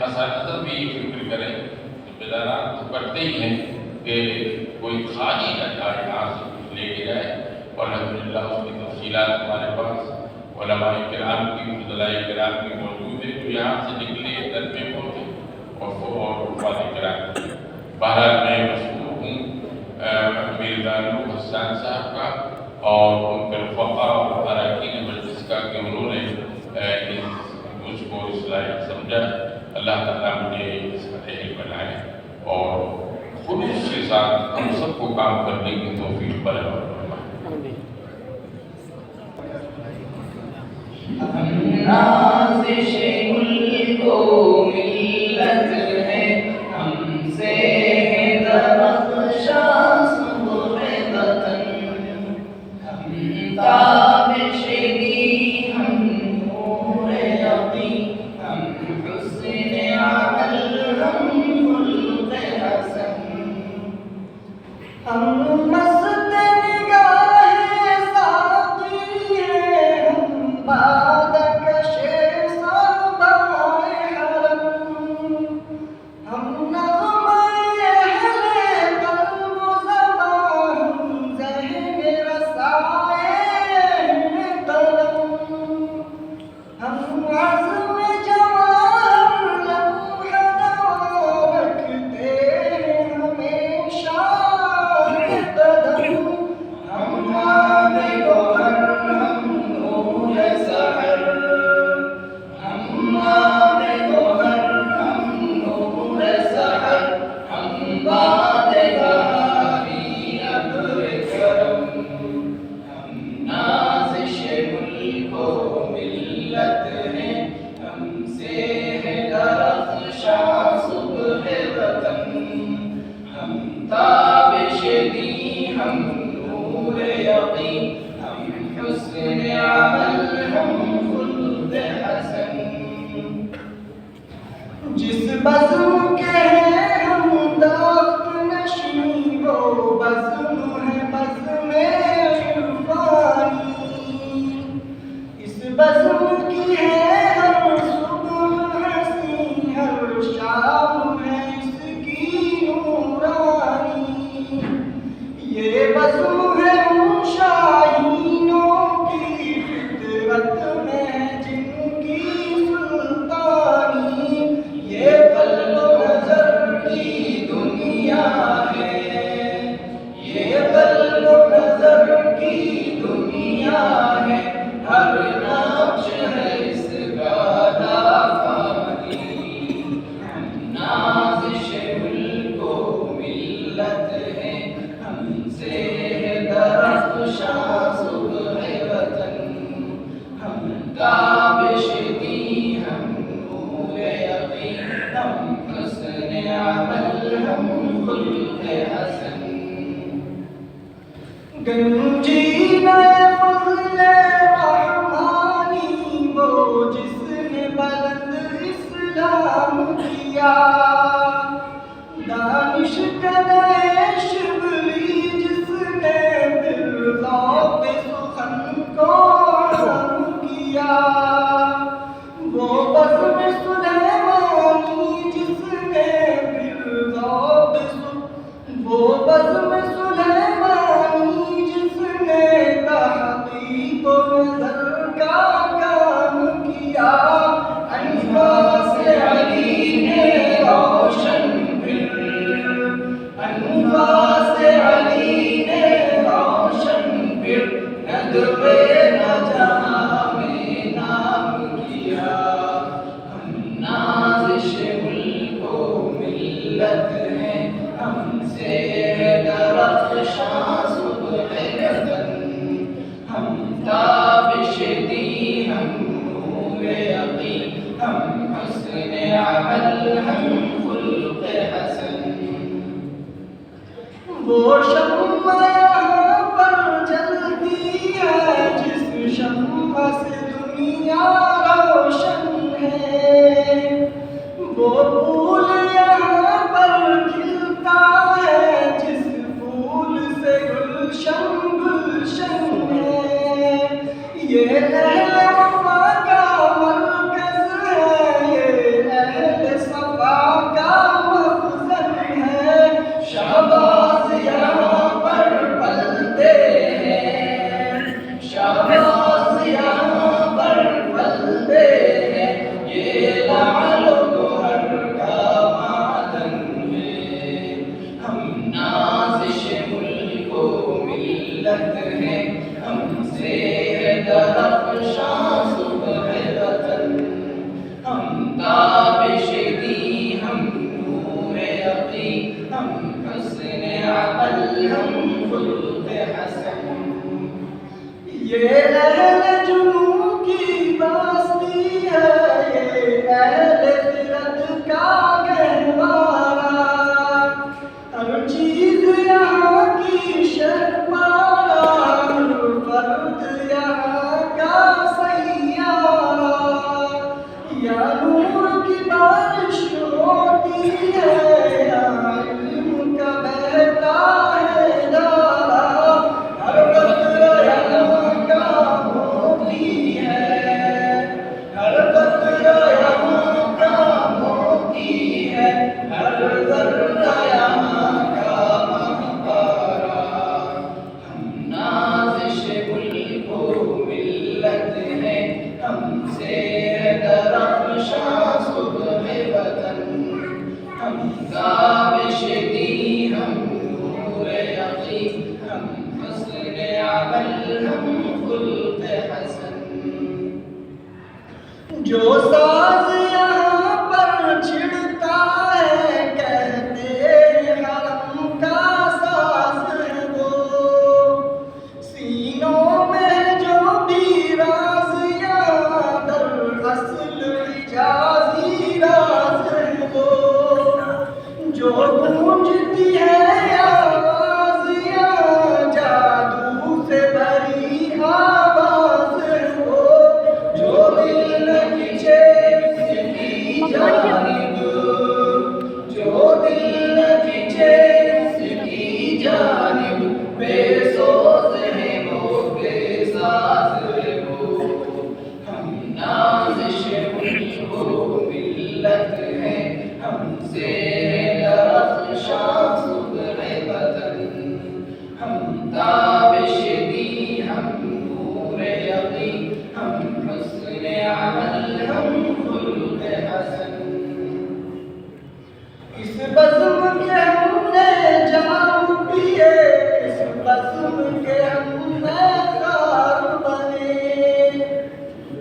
اساتذہ بھی یہ فکر کریں، ذمہ داران تو کرتے ہی ہیں کہ کوئی خالی نہ جائے، یہاں سے کچھ لے کے جائے، اور الحمدللہ اس کی تفصیلات ہمارے پاس علماء کرام کی، فضلاء کرام کی موجود ہے، جو یہاں سے نکلے در میں پہنچے اور فضلاء کرام کی۔ بہرحال میں مشکور ہوں امیر دارالعلوم حسان صاحب کا اور ان کے رفقا اور اراکین مجلس کا کہ انہوں نے مجھ کو اس لائق سمجھا۔ اللہ تعالیٰ مجھے اس کا اہل بنائے اور خلوص کے ساتھ ہم سب کو کام کرنے کی توفیق فرمائے۔ نازش ملک و ملت ہے، ہم سے ہے درخشاں صبح وطن، ہم تابش دی، ہم نور یقین، ہم حسن عمل، ہم خلق حسن، ہم مست نگاہ ساقی ہیں، ہم بادکش صحبائے حرم، ہم نغمہ اہل قلب و زبان، ہم ذہن رسائے اہل قلم، ہم عزم جوان لمحہ نوا رکھتے ہیں ہمیشہ قدم، ہم آب گوہر، ہم نور سحر، ہم آب گوہر، ہم نور سحر، ہم باد بہاری ابر کرم، ہم نازش ملک و ملت ہیں، ہم سے ہے درخشاں صبح وطن، ہم تابش دی، ہم نور یقین، ہم حسن عمل، ہم خلق حسن، جس بزم کے ہیں ہم داخت نشین، وہ بزم ہے بزم عرفانی، اس بزم کی ہے ہر صبح حسین، ہر شام ہے اس کی نورانی، یہ بزم ہے ان شاہینوں کی فطرت میں جن کی سلطانی، یہ قلب و نظر کی دنیا ہے، یہ قلب و نظر کی دنیا ہے، ہر نقش ہے اس کا دافانی، ہم نازش ملک و ملت ہیں، ہم سے ہے درخشاں صبح وطن، ہم تابش دی، ہم نور یقین، ہم حسن عمل، ہم خلق حسن، گنجینہ فضل رحمانی وہ جس نے بلند اسلام کیا، دانش کدے شبلی جس نے بالذوق سخن کو عام کیا، وہ بزم سلیمانی جس نے بالذوق وہ بزم سلیمانی جس نے تحقیق عمل ہم خلق حسن. وہ شمع یہاں پر جلتی ہے جس شمع سے دنیا روشن ہے. وہ پھول یہاں پر کھلتا ہے جس پھول سے گلشن گلشن ہے. یہ اہل وفا کا مرکز ہے، یہ اہل صفا کا مخزن ہے. شہباز یہاں پر پلتے ہیں، شہباز یہاں پر پلتے ہیں. یہ لعل و گوہر کا معدن ہے. ہم نازش ملک و ملت ہیں، ہم سے ہے درخشاں صبح وطن. ہم تابش دی، ہم نور یقین، ہم حسن عمل، ہم خلق حسن. یہ اہل جنوں کی باستی ہے، یہ اہل خرد کا گہوارہ. ہر چیز یہاں کی شہپارہ، ہر فرد یہاں کا سیارہ. یا نور کی بارش ہوتی ہے، یا علم کا بہتا ہے دارا. ہر قطرہ یہاں کا موتی ہے، ہر قطرہ یہاں کا موتی ہے. ہر ذرہ یہاں کا مہپارہ. ہم نازش ملک و ملت ہیں، ہم سے ہے درخشاں صبح وطن. ہم تابش دی، ہم نور یقین، ہم حسن عمل، ہم خلق حسن. جو ساز یہاں پر چھڑتا ہے، کہتے ہیں حرم کا ساز ہے وہ. سینوں میں جو بھی راز یہاں در اصل حجازی راز ہے وہ. جو گونجتی ہے آواز یہاں جادو سے بھری آواز ہے وہ. جو دل نہ کھنچے اس کی جانب، جو دل نہ کھنچے اس کی جانب. بے سوز ہے وہ، بے ساز ہے وہ. ہم نازش ملک و ملت ہیں، ہم سے درخشاں صبح وطن. ہم تابش دی، ہم نور یقین، ہم حسن عمل، ہم خلق حسن. اس بزم کے ہم نے جام پیے، اس بزم کے ہم بیدار بنے.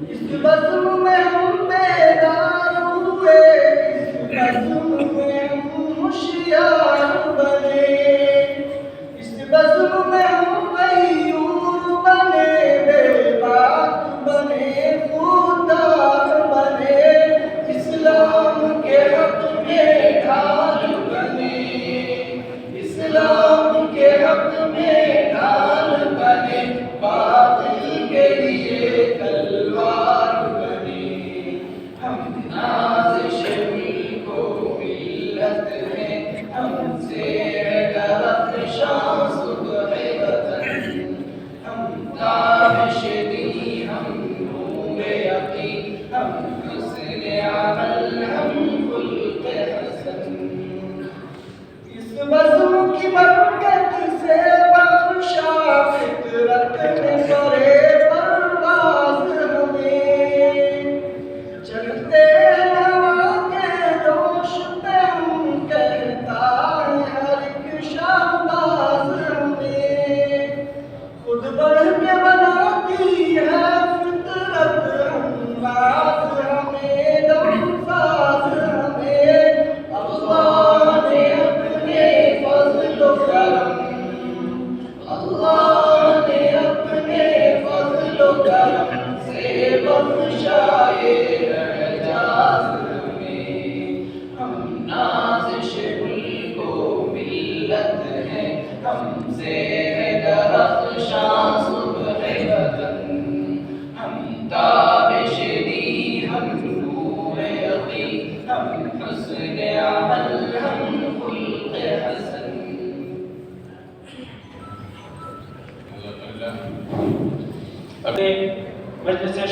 اس بزم میں ہم بیدار ہوئے، اس بزم میں ہم ہوشیار بنے. اس بزم میں ہم غیور بنے، بے بات بنے، خوددار بنے.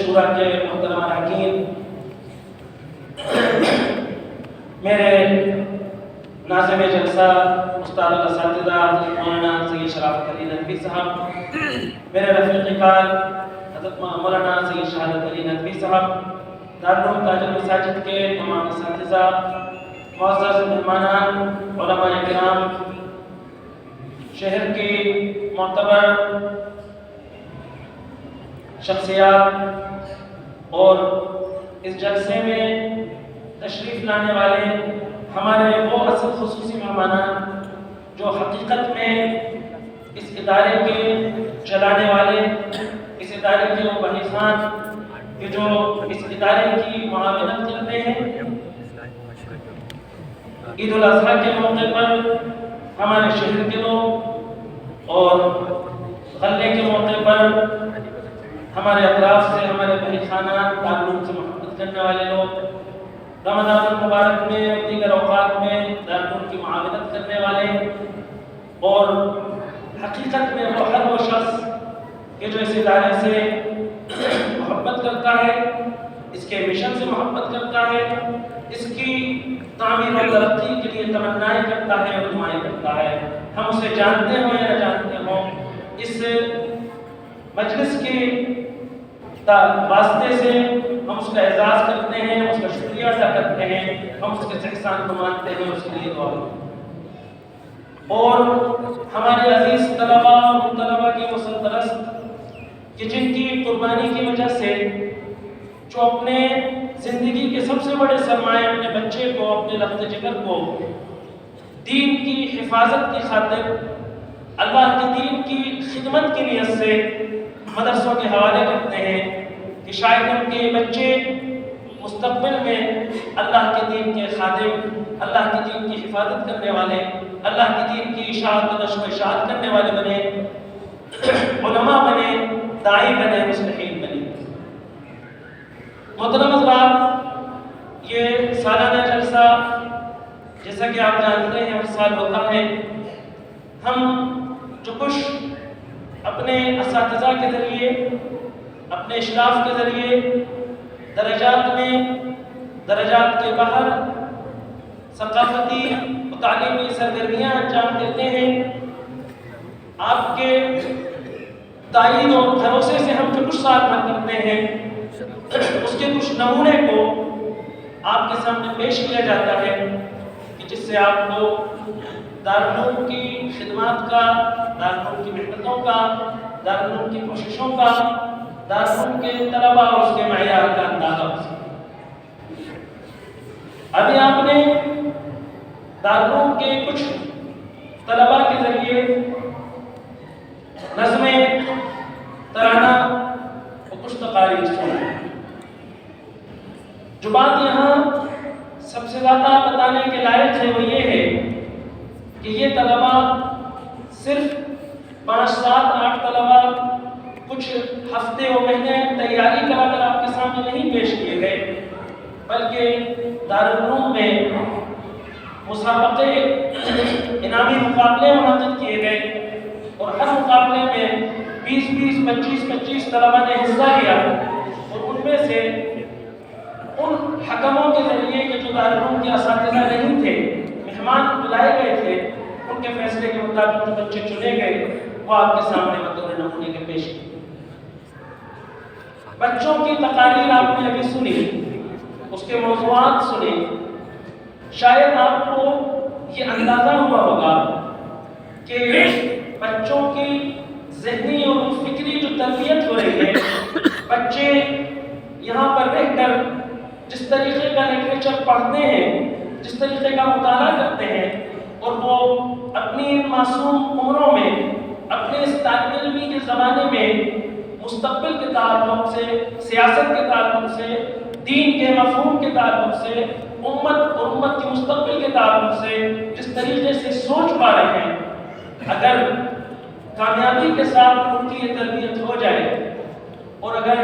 شورا کے محترم اراکین، میرے ناظم جلسہ استاد الاساتذہ مولانا سید شرافت علی ندوی صاحب، میرے رفیق کار حضرت مولانا سید شہادت علی ندوی صاحب، دارالعلوم تاج المساجد کے تمام اساتذہ، معزز مہمانان، علماء کرام، شہر کی معتبر شخصیات اور اس جلسے میں تشریف لانے والے ہمارے وہ اصل خصوصی مہمانان جو حقیقت میں اس ادارے کے چلانے والے، اس ادارے کے وہ بنی خان کہ جو اس ادارے کی معاونت کرتے ہیں۔ عید الاضحیٰ کے موقع پر ہمارے شہر کے لوگ اور غلے کے موقع پر ہمارے اطراف سے ہمارے بھائی خانان، دارالعلوم سے محبت کرنے والے لوگ، رمضان المبارک میں اور دیگر اوقات میں دارالعلوم کی معاونت کرنے والے، اور حقیقت میں وہ شخص کہ جو اس ادارے سے محبت کرتا ہے، اس کے مشن سے محبت کرتا ہے، اس کی تعمیر و ترقی کے لیے تمنائیں کرتا ہے اور دعائیں کرتا ہے، ہم اسے جانتے ہوں یا نہ جانتے ہوں، اس مجلس کے واسطے سے ہم اس کا اعزاز کرتے ہیں، ہم اس کا شکریہ ادا کرتے ہیں، ہم اس کے احسان کو مانتے ہیں، اس کے لیے دعا کرتے ہیں۔ اور ہمارے عزیز طلباء اور طلباء کی وہ سرپرست کہ جن کی قربانی کی وجہ سے جو اپنے زندگی کے سب سے بڑے سرمایہ اپنے بچے کو، اپنے لخت جگر کو دین کی حفاظت کی خاطر، اللہ کے دین کی خدمت کی نیت سے مدرسوں کے حوالے کرتے ہیں کہ شاید ان کے بچے مستقبل میں اللہ کے دین کے خادم، اللہ کے دین کی حفاظت کرنے والے، اللہ کے دین کی اشاعت و نشر و اشاعت کرنے والے بنے، علماء بنے، داعی بنے، مصلحین بنے۔ محترم حضرات، یہ سالانہ جلسہ جیسا کہ آپ جانتے ہیں ہر سال ہوتا ہے۔ ہم جو کچھ اپنے اساتذہ کے ذریعے، اپنے اشراف کے ذریعے درجات میں، درجات کے باہر ثقافتی و تعلیمی سرگرمیاں انجام دیتے ہیں، آپ کے تعین اور بھروسے سے ہم جو کچھ سال بھر کرتے ہیں اس کے کچھ نمونے کو آپ کے سامنے پیش کیا جاتا ہے کہ جس سے آپ کو دارالعلوم کی خدمات کا، دارالعلوم کی محنتوں کا، دارالعلوم کی کوششوں کا، دارالعلوم کے طلباء اور اس کے معیار کا اندازہ ہو سکے۔ ابھی آپ نے دارالعلوم کے کچھ طلباء کے ذریعے نظمیں، ترانہ اور کچھ تقاریر سنی۔ جو بات یہاں سب سے زیادہ بتانے کے لائق ہے وہ یہ ہے کہ یہ طلباء صرف 5، 7، 8 طلباء کچھ ہفتے و مہینے تیاری کرا کر آپ کے سامنے نہیں پیش کیے گئے، بلکہ دارالعلوم میں مسابقے، انعامی مقابلے منعقد کیے گئے اور ہر مقابلے میں 20، 25 طلباء نے حصہ لیا، اور ان میں سے ان حکموں کے ذریعے کہ جو دارالعلوم کے اساتذہ نہیں تھے، مہمان بلائے گئے تھے، ان کے فیصلے کے مطابق جو بچے چنے گئے وہ آپ کے سامنے بطور نمونے کے پیش کیے۔ بچوں کی تقاریر آپ نے ابھی سنی، اس کے موضوعات سنے، شاید آپ کو یہ اندازہ ہوا ہوگا کہ بچوں کی ذہنی اور فکری جو تربیت ہو رہی ہے، بچے یہاں پر رہ کر جس طریقے کا لٹریچر پڑھتے ہیں، جس طریقے کا مطالعہ کرتے ہیں، اور وہ اپنی معصوم عمروں میں، اپنے اس طالب علمی کے زمانے میں مستقبل کے تعلق سے، سیاست کے تعلق سے، دین کے مفہوم کے تعلق سے، امت اور امت کے مستقبل کے تعلق سے جس طریقے سے سوچ پا رہے ہیں، اگر کامیابی کے ساتھ ان کی یہ تربیت ہو جائے، اور اگر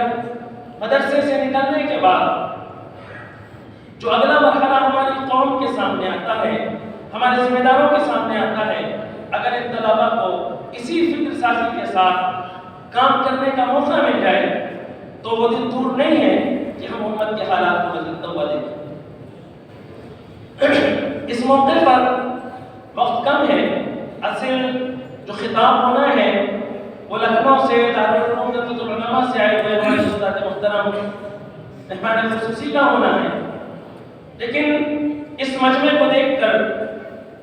مدرسے سے نکلنے کے بعد جو اگلا مرحلہ ہماری قوم کے سامنے آتا ہے، ہمارے ذمہ داروں کے سامنے آتا ہے، اگر ان طلباء کو اسی فکر سازی کے ساتھ کام کرنے کا موقع مل جائے تو وہ دن دور نہیں ہے کہ ہم امت کے حالات کو بدلتا ہوا دیکھیں۔ اس موقع پر وقت کم ہے، اصل جو خطاب ہونا ہے وہ لکھنؤ سے دارالعلوم ندوۃ العلماء سے آئے ہوئے ہمارے استاد محترم مہمان خصوصی کا ہونا ہے، لیکن اس مجمع کو دیکھ کر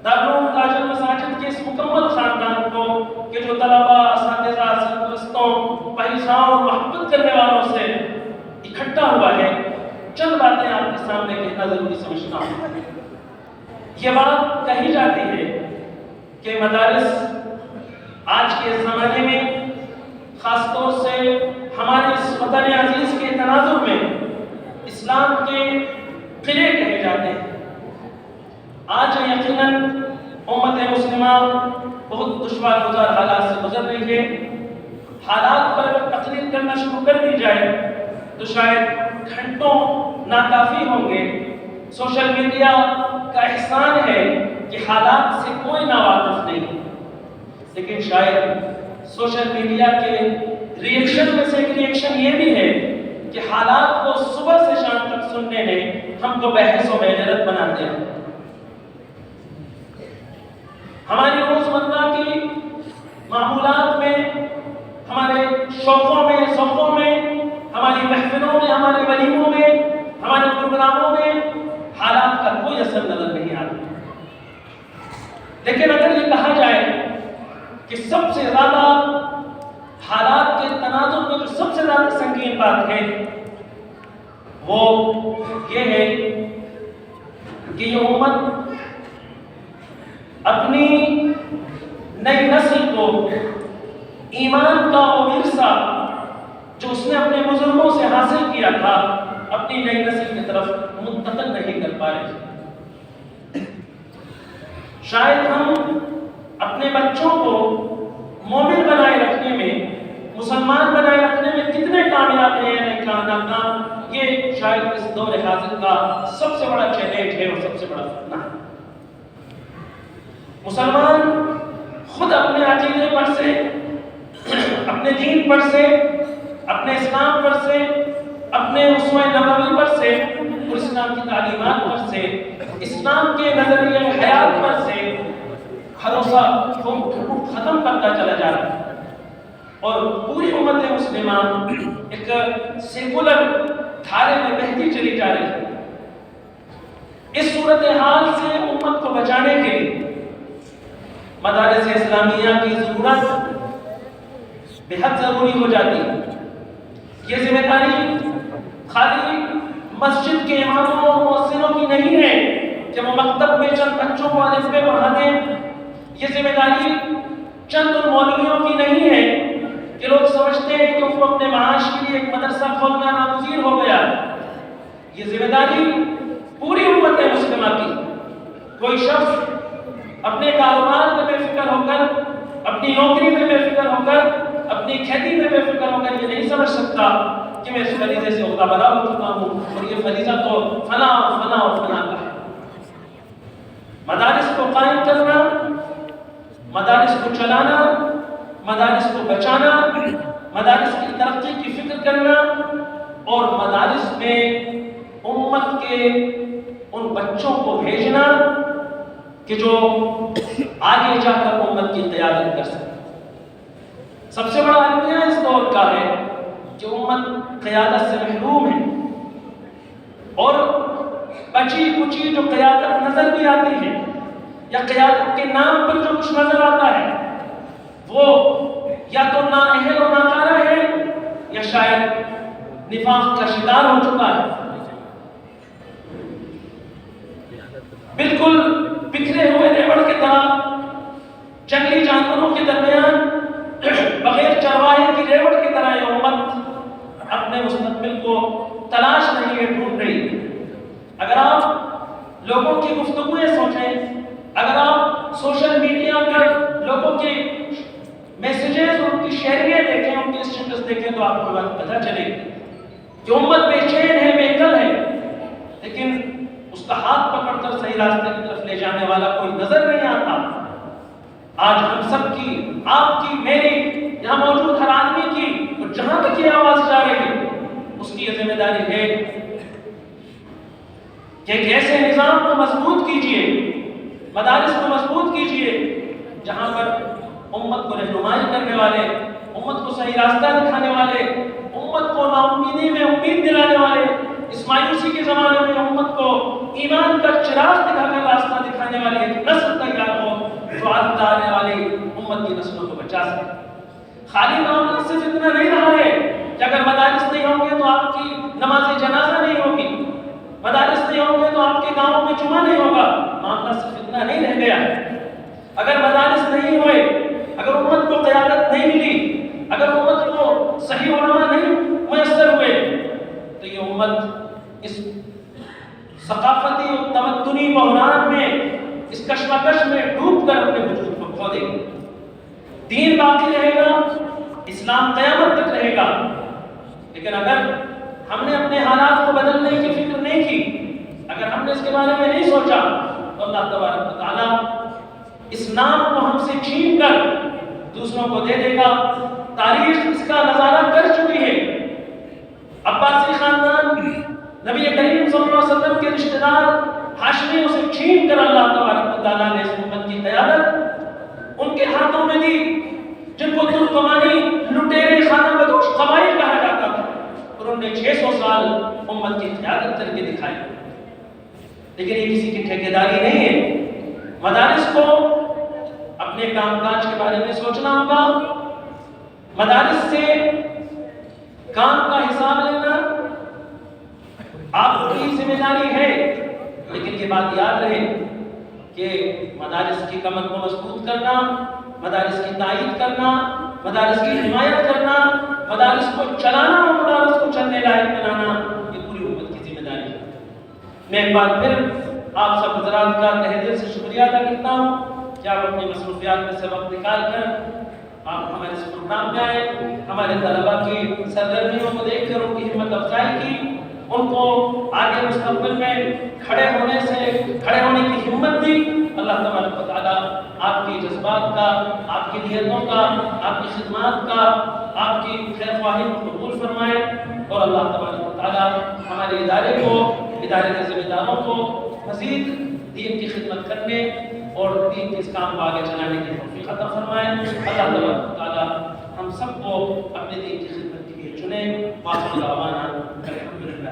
دارالعلوم تاج المساجد کے اس مکمل خاندان کو کہ جو طلباء، اساتذہ، سرپرستوں، پاکیزاؤں اور محبت کرنے والوں سے اکٹھا ہوا ہے، چند باتیں آپ کے سامنے کہنا ضروری سمجھتا ہوں۔ یہ بات کہی جاتی ہے کہ مدارس آج کے زمانے میں خاص طور سے ہمارے اس وطن عزیز کے تناظر میں اسلام کے قلعے کہے جاتے ہیں۔ آج یقیناً امت مسلمہ بہت دشوار گزار حالات سے گزر رہی ہے۔ حالات پر اگر تقریر کرنا شروع کر دی جائے تو شاید گھنٹوں ناکافی ہوں گے۔ سوشل میڈیا کا احسان ہے کہ حالات سے کوئی ناواقف نہیں، لیکن شاید سوشل میڈیا کے ریئیکشن میں سے ایک ریئیکشن یہ بھی ہے کہ حالات کو صبح سے شام تک سننے میں ہم کو بحث و بحث بنا دیا۔ ہماری روزمرہ کی معمولات میں، ہمارے شوقوں میں، ذوقوں میں، ہماری محفلوں میں، ہمارے ولیموں میں، ہمارے پروگراموں میں حالات کا کوئی اثر نظر نہیں آتا۔ لیکن اگر یہ کہا جائے کہ سب سے زیادہ حالات کے تناظر میں جو سب سے زیادہ سنگین بات ہے وہ یہ ہے کہ یہ امت اپنی نئی نسل کو ایمان کا وہ ورثہ جو اس نے اپنے بزرگوں سے حاصل کیا تھا اپنی نئی نسل کی طرف منتقل نہیں کر پا رہے۔ شاید ہم اپنے بچوں کو مومن بنائے رکھنے میں، مسلمان بنائے رکھنے میں کتنے کامیاب ہیں یا ناکام، یہ شاید اس دور حاضر کا سب سے بڑا چیلنج ہے اور سب سے بڑا فتنہ ہے۔ مسلمان خود اپنے عقیدے پر سے، اپنے دین پر سے، اپنے اسلام پر سے، اپنے اسوہ نبوی پر سے اور اسلام کی تعلیمات پر سے، اسلام کے نظریہ حیات پر سے بھروسہ ختم کرتا چلا جا رہا ہے، اور پوری امت مسلمہ ایک سیکولر دھارے میں بہتی چلی جا رہی ہے۔ اس صورتحال سے امت کو بچانے کے لیے مدارس اسلامیہ کی ضرورت بے حد ضروری ہو جاتی ہے۔ یہ ذمہ داری خالی مسجد کے اماموں اور مؤذنوں کی نہیں ہے کہ وہ مکتب میں چند بچوں کو الف ب پڑھا دیں۔ یہ ذمہ داری چند ان مولویوں کی نہیں ہے کہ لوگ سمجھتے ہیں کہ وہ اپنے معاش کے لیے ایک مدرسہ کھولنا ناگزیر ہو گیا۔ یہ ذمہ داری پوری امت مسلمہ کی۔ کوئی شخص اپنے کاروبار میں بے فکر ہو کر، اپنی نوکری میں بے فکر ہو کر، اپنی کھیتی میں بے فکر ہو کر یہ نہیں سمجھ سکتا کہ میں اس فریضے سے عہدہ برا ہو چکا ہوں اور یہ فریضہ تو فلاں اور فلاں اور فلاں کا ہے۔ مدارس کو قائم کرنا، مدارس کو چلانا، مدارس کو بچانا، مدارس کی ترقی کی فکر کرنا اور مدارس میں امت کے ان بچوں کو بھیجنا کہ جو آگے جا کر امت کی قیادت کر سکے۔ سب سے بڑا المیہ اس دور کا ہے کہ امت قیادت سے محروم ہے، اور بچی کچی جو قیادت نظر بھی آتی ہے یا قیادت کے نام پر جو کچھ نظر آتا ہے وہ یا تو نااہل و ناکارہ ہے یا شاید نفاق کا شکار ہو چکا ہے۔ بالکل بکھرے ہوئے ریوڑ کی طرح جنگلی جانوروں کے درمیان بغیر چرواہے کی ریوڑ کی طرح یہ امت اپنے مستقبل کو تلاش نہیں ہے، ڈھونڈ رہی ہے۔ اگر آپ لوگوں کی گفتگویں سوچیں، اگر آپ سوشل میڈیا پر لوگوں کے میسیجز اور ان کی شیئریں دیکھیں، ان کے اسٹیٹس دیکھیں تو آپ کو بات پتہ چلے کہ امت بے چین ہے، بے کل ہے، لیکن اس کا ہاتھ پکڑ کر صحیح راستے کی طرف لے جانے والا کوئی نظر نہیں آتا۔ آج ہم سب کی، آپ کی، میری، یہاں موجود ہر آدمی کی اور جہاں تک یہ آواز جا رہی ہے کی یہ ذمہ داری ہے کہ ایک ایسے نظام کو مضبوط کیجئے، مدارس کو مضبوط کیجئے جہاں پر امت کو رہنمائی کرنے والے، امت کو صحیح راستہ دکھانے والے، امت کو نا امیدی میں امید دلانے والے، اس مایوسی کے زمانے میں امت کو ایمان کا چراغ دکھا کر راستہ دکھانے والی ایک نسل تیار ہو جو آتا آنے والی امت کی نسلوں کو بچا سکے۔ خالی معاملہ صرف اتنا نہیں رہا ہے کہ اگر مدارس نہیں ہوں گے تو آپ کی نماز جنازہ نہیں ہوگی، مدارس نہیں ہوں گے تو آپ کے گاؤں میں جمعہ نہیں ہوگا۔ معاملہ صرف اتنا نہیں رہ گیا ہے۔ اگر مدارس نہیں ہوئے، اگر امت کو قیادت نہیں ملی، اگر امت کو صحیح علماء نہیں میسر ہوئے تو یہ امت اس ثقافتی اور تمدنی بحران میں، اس کشمکش میں ڈوب کر اپنے وجود کو کھو دے گی۔ دین باقی رہے گا، اسلام قیامت تک رہے گا، لیکن اگر ہم نے اپنے حالات کو بدلنے کی فکر نہیں کی، اگر ہم نے اس کے بارے میں نہیں سوچا تو اللہ تبارک و تعالیٰ اس نام کو ہم سے چھین کر دوسروں کو دے دے گا۔ تاریخ اس کا نظارہ کر چکی ہے۔ عباسی خاندان نبی کریم صلی اللہ علیہ وسلم کے رشتہ دار ہاشمیوں سے چھین کر اللہ تبارک و تعالیٰ نے اس امت کی قیادت ان کے ہاتھوں میں دی، جن کو ترکمانی لٹیرے خانہ بدوش قبائل کہا جاتا تھا، اور انہوں نے 600 سال امت کی قیادت کر کے دکھائی۔ لیکن یہ کسی کی ٹھیکیداری نہیں ہے۔ مدارس کو اپنے کام کاج کے بارے میں سوچنا ہوگا، مدارس سے کام کا حساب لینا آپ کی ذمہ داری ہے، لیکن یہ بات یاد رہے کہ مدارس کی کمر کو مضبوط کرنا، مدارس کی تائید کرنا، مدارس کی حمایت کرنا، مدارس کو چلانا اور مدارس کو چلنے لائق بنانا، یہ پوری امت کی ذمہ داری ہے۔ میں ایک بار پھر آپ سب حضرات کا تہہ دل سے شکریہ ادا کرتا ہوں کہ آپ اپنی مصروفیات میں سے وقت نکال کر آپ ہمارے اس پروگرام میں آئے، ہمارے طلباء کی سرگرمیوں کو دیکھ کر ان کی ہمت افزائی کی، ان کو آگے مستقبل میں کھڑے ہونے کی ہمت دی۔ اللہ تبارک و تعالیٰ آپ کی جذبات کا، آپ کی نیتوں کا، آپ کی خدمات کا، آپ کی خیر خواہی کو قبول فرمائے، اور اللہ تبارک و تعالیٰ ہمارے ادارے کے ذمہ داروں کو مزید دین کی خدمت کرنے اور دین کے اس کام کو آگے چلانے کی توفیق عطا فرمائے۔ اللہ تبارک و تعالیٰ ہم سب کو اپنے دین کی خدمت کے لیے چنے۔ وآخر دعوانا الحمدللہ۔